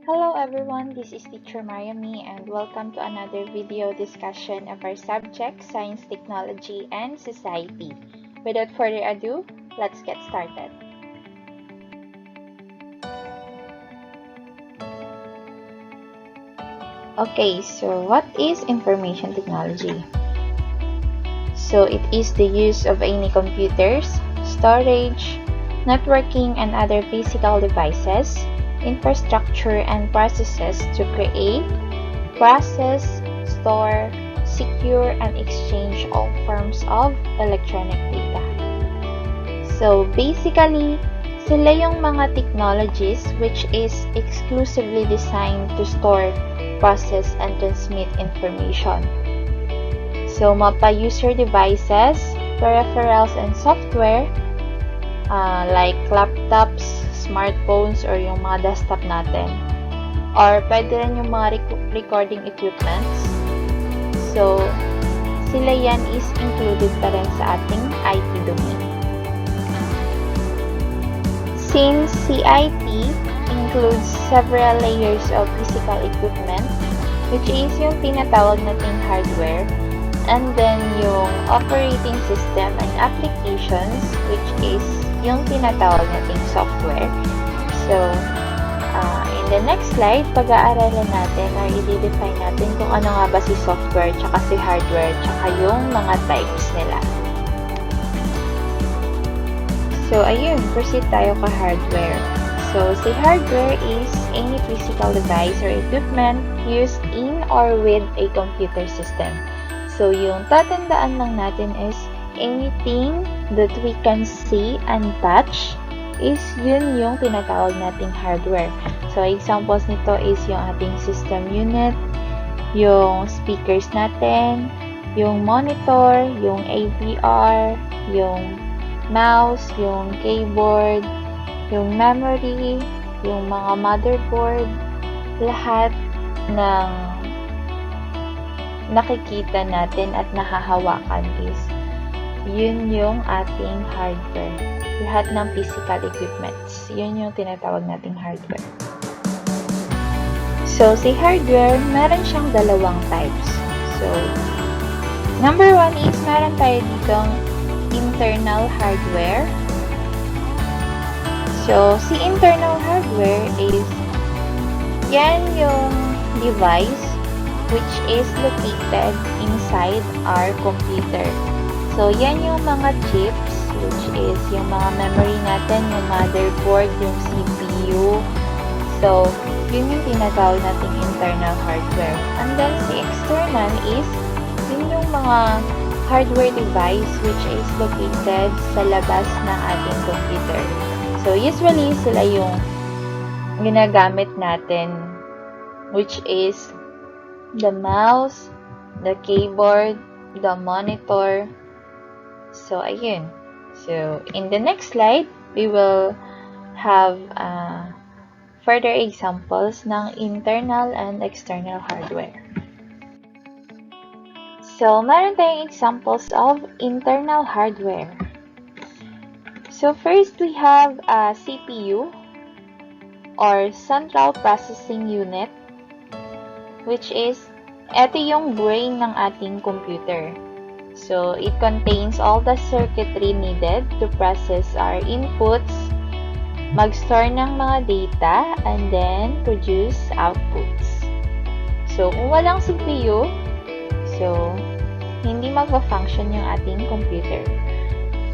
Hello everyone, this is Teacher Mariami and welcome to another video discussion of our subject Science, Technology, and Society. Without further ado, let's get started. Okay, so what is information technology? So it is the use of any computers, storage, networking, and other physical devices, infrastructure, and processes to create, process, store, secure, and exchange all forms of electronic data. So basically, sila yung mga technologies which is exclusively designed to store, process, and transmit information. So mapa-user devices, peripherals, and software like laptops, smartphones, or yung mga desktop natin. Or pwede rin yung mga recording equipments. So, sila yan is included pa rin sa ating IT domain. Since CIT includes several layers of physical equipment, which is yung tinatawag nating hardware, and then yung operating system and applications, which is yung tinatawag nating software. So, in the next slide, pag-aaralan natin or i-define natin kung ano nga ba si software, tsaka si hardware, tsaka yung mga types nila. So, ayun, proceed tayo ka hardware. So, si hardware is any physical device or equipment used in or with a computer system. So, yung tatandaan lang natin is anything that we can see and touch is yun yung tinatawag nating hardware. So, examples nito is yung ating system unit, yung speakers natin, yung monitor, yung AVR, yung mouse, yung keyboard, yung memory, yung mga motherboard, lahat ng nakikita natin at nahahawakan is yun yung ating hardware. Lahat ng physical equipments, yun yung tinatawag nating hardware. So, si hardware, meron siyang dalawang types. So, number one is meron tayo ditong internal hardware. So, si internal hardware is yan yung device which is located inside our computer. So, yan yung mga chips, which is yung mga memory natin, yung motherboard, yung CPU. So, yun yung tinatawag nating internal hardware. And then, si external is yun yung mga hardware device which is located sa labas ng ating computer. So, usually, sila yung ginagamit natin, which is the mouse, the keyboard, the monitor. So, ayun. So, in the next slide, we will have further examples ng internal and external hardware. So, meron tayong examples of internal hardware. So, first we have a CPU or Central Processing Unit, which is ito yung brain ng ating computer. So, it contains all the circuitry needed to process our inputs, mag-store ng mga data, and then produce outputs. So, kung walang CPU, so, hindi magpa-function yung ating computer.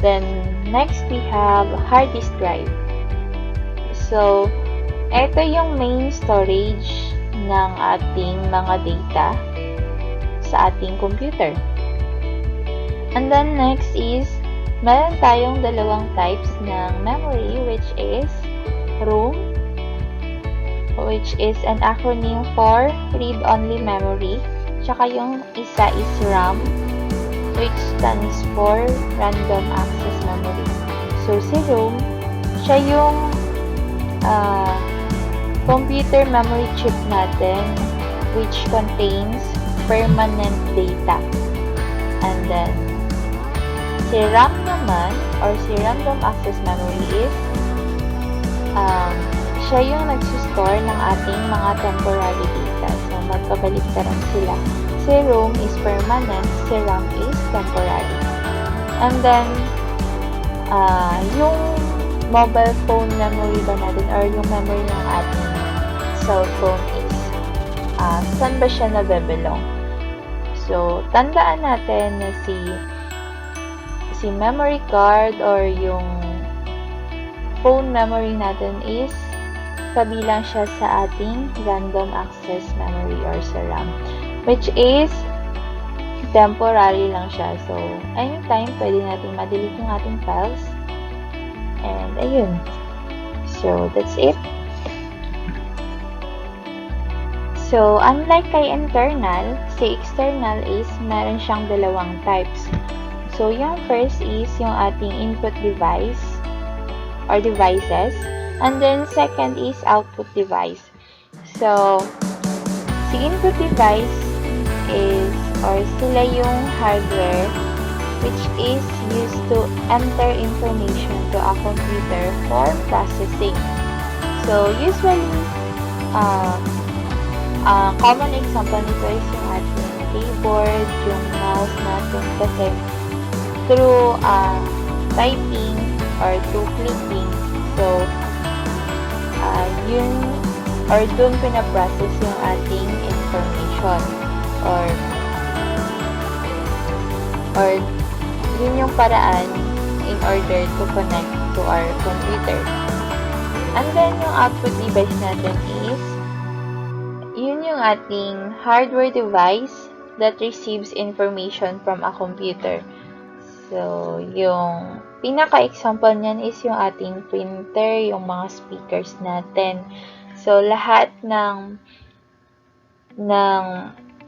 Then, next we have hard disk drive. So, ito yung main storage ng ating mga data sa ating computer. And then next is, meron tayong dalawang types ng memory, which is ROM, which is an acronym for read-only memory, tsaka yung isa is RAM, which stands for random access memory. So, si ROM, siya yung computer memory chip natin, which contains permanent data. And then, si RAM naman, or si random access memory is, siya yung nagsistore ng ating mga temporary data. So, magkabaliktaran sila. Si ROM is permanent, si RAM is temporary. And then, yung mobile phone memory ba natin or yung memory ng ating cellphone is saan ba siya nabebelong? So, tandaan natin na si memory card or yung phone memory natin is kabilang siya sa ating random access memory or sa RAM, which is temporary lang siya. So, anytime, pwede natin ma-delete yung ating files. And, ayun. So, that's it. So, unlike kay internal, si external is meron siyang dalawang types. So, yung first is yung ating input device or devices. And then, second is output device. So, si input device is or sila yung hardware which is used to enter information to a computer for processing. So, usually, common example nito is yung ating keyboard, yung mouse natin kasi through typing or through clicking, so yun or dun pinaprocess yung ating information or yun yung paraan in order to connect to our computer. And then yung output device natin is yun yung ating hardware device that receives information from a computer. So, yung pinaka-example niyan is yung ating printer, yung mga speakers natin. So, lahat ng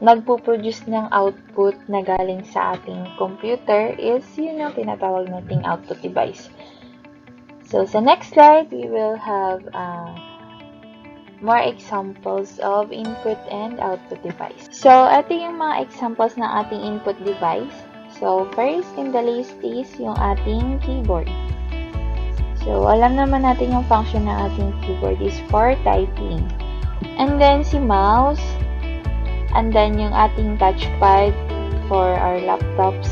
nagpo-produce ng output na galing sa ating computer is yun yung tinatawag nating output device. So, sa next slide, we will have more examples of input and output device. So, ito yung mga examples ng ating input device. So, first in the list is yung ating keyboard. So, alam naman natin yung function ng ating keyboard is for typing. And then, si mouse. And then, yung ating touchpad for our laptops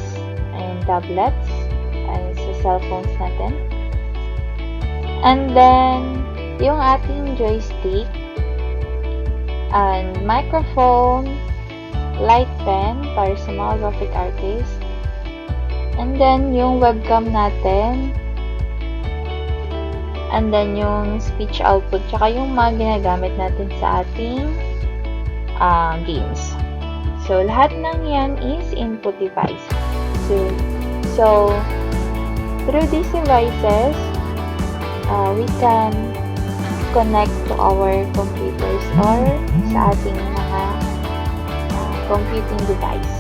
and tablets and sa cellphones natin. And then, yung ating joystick and microphone, light pen para sa mga graphic artists. And then, yung webcam natin. And then, yung speech output. Tsaka yung mga ginagamit natin sa ating games. So, lahat ng yan is input device. So through these devices, we can connect to our computers or sa ating mga computing device.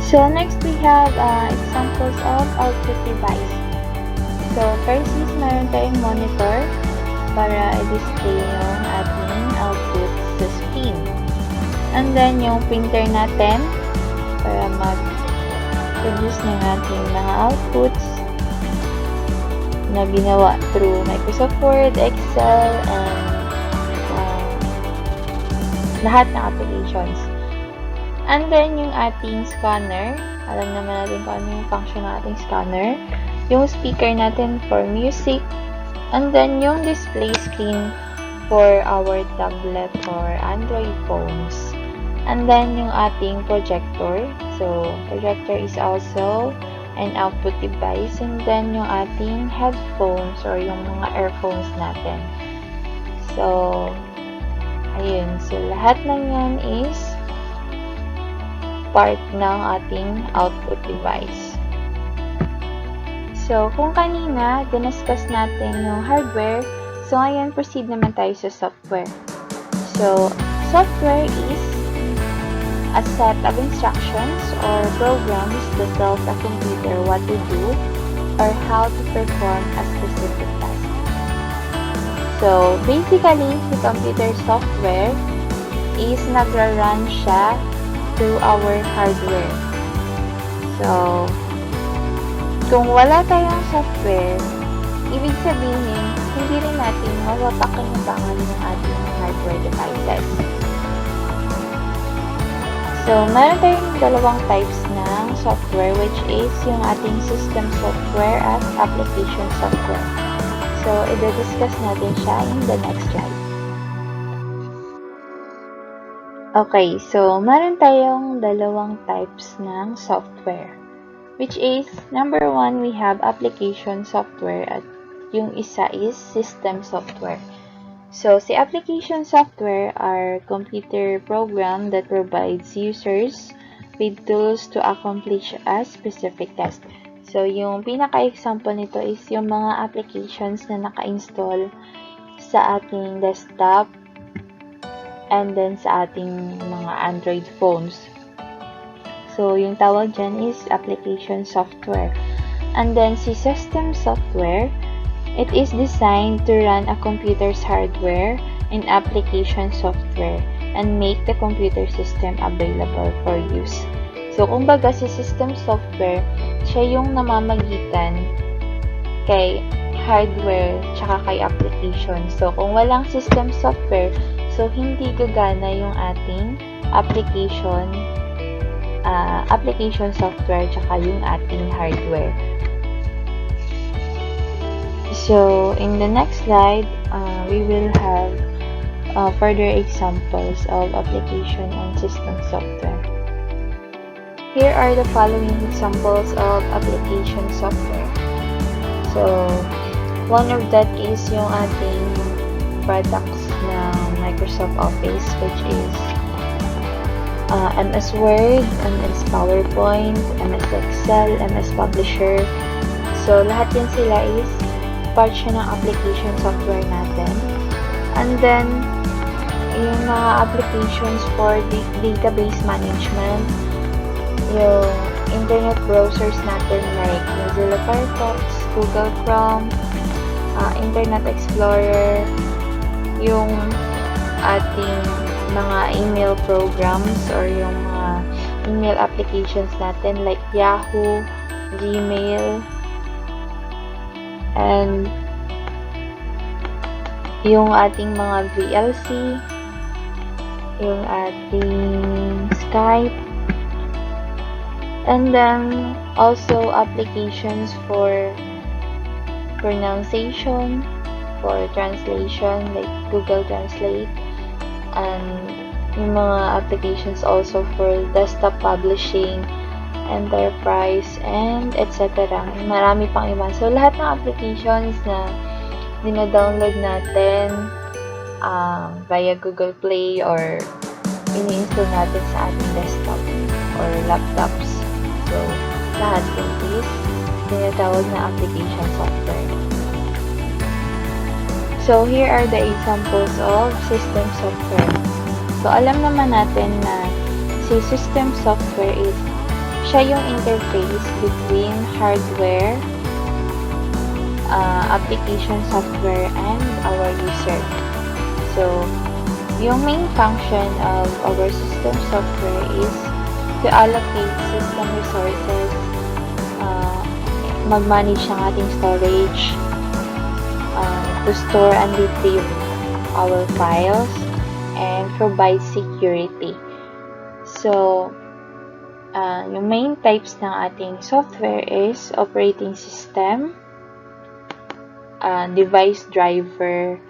So, next we have examples of output device. So, first is meron tayong monitor para i-display yung ating output sa screen. And then, yung printer natin para mag-produce ng ating mga outputs na ginawa through Microsoft Word, Excel, and lahat ng applications. And then, yung ating scanner. Alam naman natin kung ano yung function ng ating scanner. Yung speaker natin for music. And then, yung display screen for our tablet or Android phones. And then, yung ating projector. So, projector is also an output device. And then, yung ating headphones or yung mga earphones natin. So, ayun. So, lahat ng yan is part ng ating output device. So, kung kanina, dinascuss natin yung hardware, so ngayon, proceed naman tayo sa software. So, software is a set of instructions or programs that tells a computer what to do or how to perform a specific task. So, basically, si computer software is nagra-run siya through our hardware. So, kung wala tayong software, ibig sabihin, hindi rin natin mapapakinabangan yung ating hardware devices. So, meron tayong dalawang types ng software, which is yung ating system software at application software. So, i-discuss natin siya in the next slide. Okay, so meron tayong dalawang types ng software, which is, number one, we have application software at yung isa is system software. So, si application software are computer program that provides users with tools to accomplish a specific task. So, yung pinaka-example nito is yung mga applications na naka-install sa ating desktop and then sa ating mga Android phones. So, yung tawag dyan is application software. And then, si system software, it is designed to run a computer's hardware and application software and make the computer system available for use. So, kumbaga si system software, siya yung namamagitan kay hardware tsaka kay application. So, kung walang system software, so hindi gagana yung ating application software tsaka yung ating hardware. So, in the next slide, we will have further examples of application and system software. Here are the following examples of application software. So, one of that is yung ating products ng Microsoft Office, which is MS Word, MS PowerPoint, MS Excel, MS Publisher. So, lahat yan sila is part siya ng application software natin. And then, yung mga applications for database management, yung internet browsers natin like Mozilla Firefox, Google Chrome, Internet Explorer, yung ating mga email programs or yung mga email applications natin like Yahoo, Gmail, and yung ating mga VLC, yung ating Skype, and then also applications for pronunciation, for translation like Google Translate, and yung mga applications also for desktop publishing, enterprise, and etc. Marami pang iba. So, lahat ng applications na dina-download natin via Google Play or ini-install natin sa ating desktop or laptops. So, lahat yun is tinatawag na application software. So, here are the examples of system software. So, alam naman natin na si system software is siya yung interface between hardware, application software, and our user. So, yung main function of our system software is to allocate system resources, mag-manage ng ating storage, to store and retrieve our files, and provide security. So, yung main types ng ating software is operating system, device driver,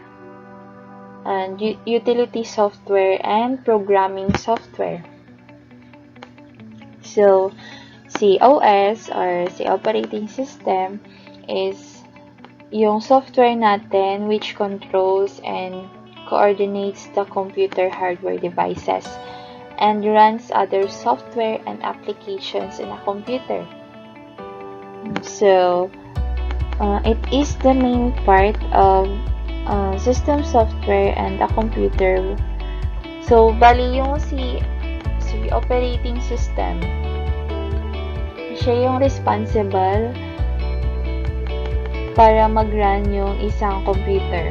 and utility software, and programming software. So, si OS or si operating system is yung software natin which controls and coordinates the computer hardware devices and runs other software and applications in a computer. So, it is the main part of system software and a computer. So, bali yung si operating system, siya yung responsible para mag-run yung isang computer.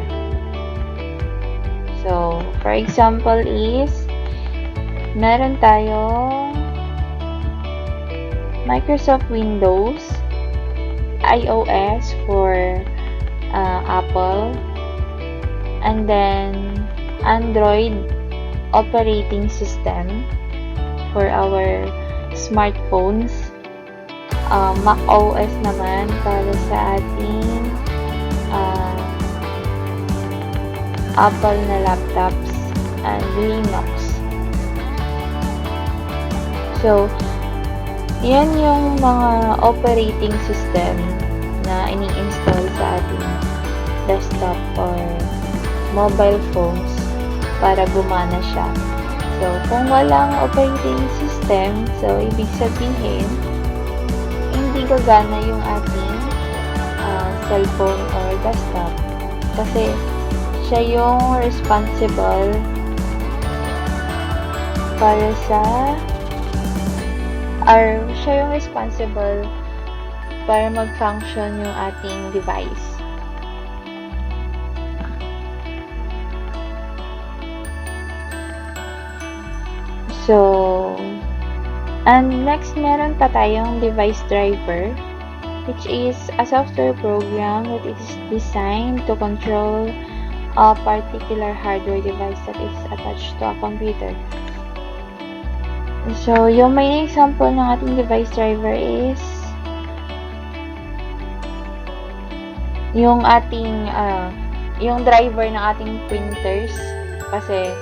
So, for example is, meron tayong Microsoft Windows, iOS for Apple, and then Android operating system for our smartphones. Mac OS naman para sa ating Apple na laptops, and Linux. So, yan yung mga operating system na ini-install sa ating desktop or mobile phones para gumana siya. So, kung walang operating system, so ibig sabihin, hindi gagana yung ating cellphone or desktop. Kasi, siya yung responsible para sa siya yung responsible para mag-function yung ating device. So, and next meron pa tayong device driver, which is a software program that is designed to control a particular hardware device that is attached to a computer. So, yung main example ng ating device driver is yung ating yung driver ng ating printers, kasi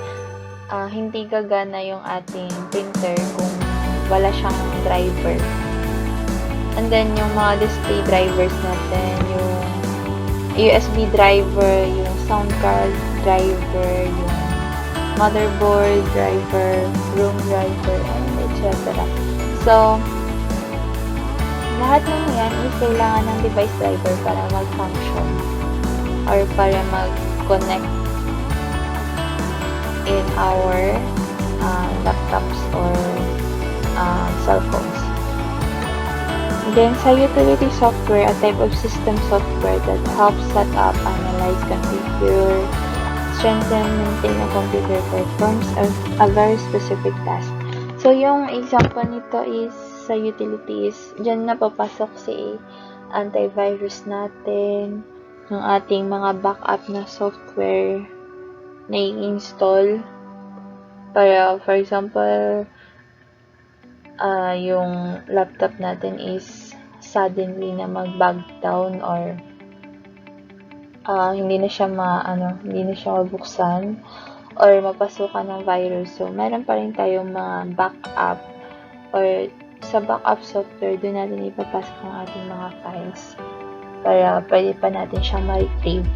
hindi gagana yung ating printer kung wala siyang driver. And then yung mga display drivers natin, yung USB driver, yung sound card driver, yung motherboard driver, room driver, and etc. So, lahat ng yan is kailangan ng device driver para mag-function or para mag-connect in our laptops or cell phones. Then, sa utility software, a type of system software that helps set up, analyze, configure, strengthen, maintain a computer performs a very specific task. So, yung example nito is sa utilities. Diyan na papasok si antivirus natin, yung ating mga backup na software na i-install para, for example, yung laptop natin is suddenly na mag-bug down or hindi na siya mabuksan or mapasukan ng virus. So, meron pa rin tayong mga backup or sa backup software, doon natin ipapasok ang ating mga files para pwede pa natin siyang ma-retrieve.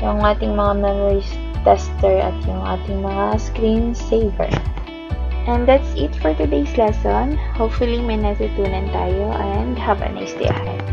Yung ating mga memory tester at yung ating mga screen saver. And that's it for today's lesson. Hopefully, may natutunan tayo and have a nice day ahead.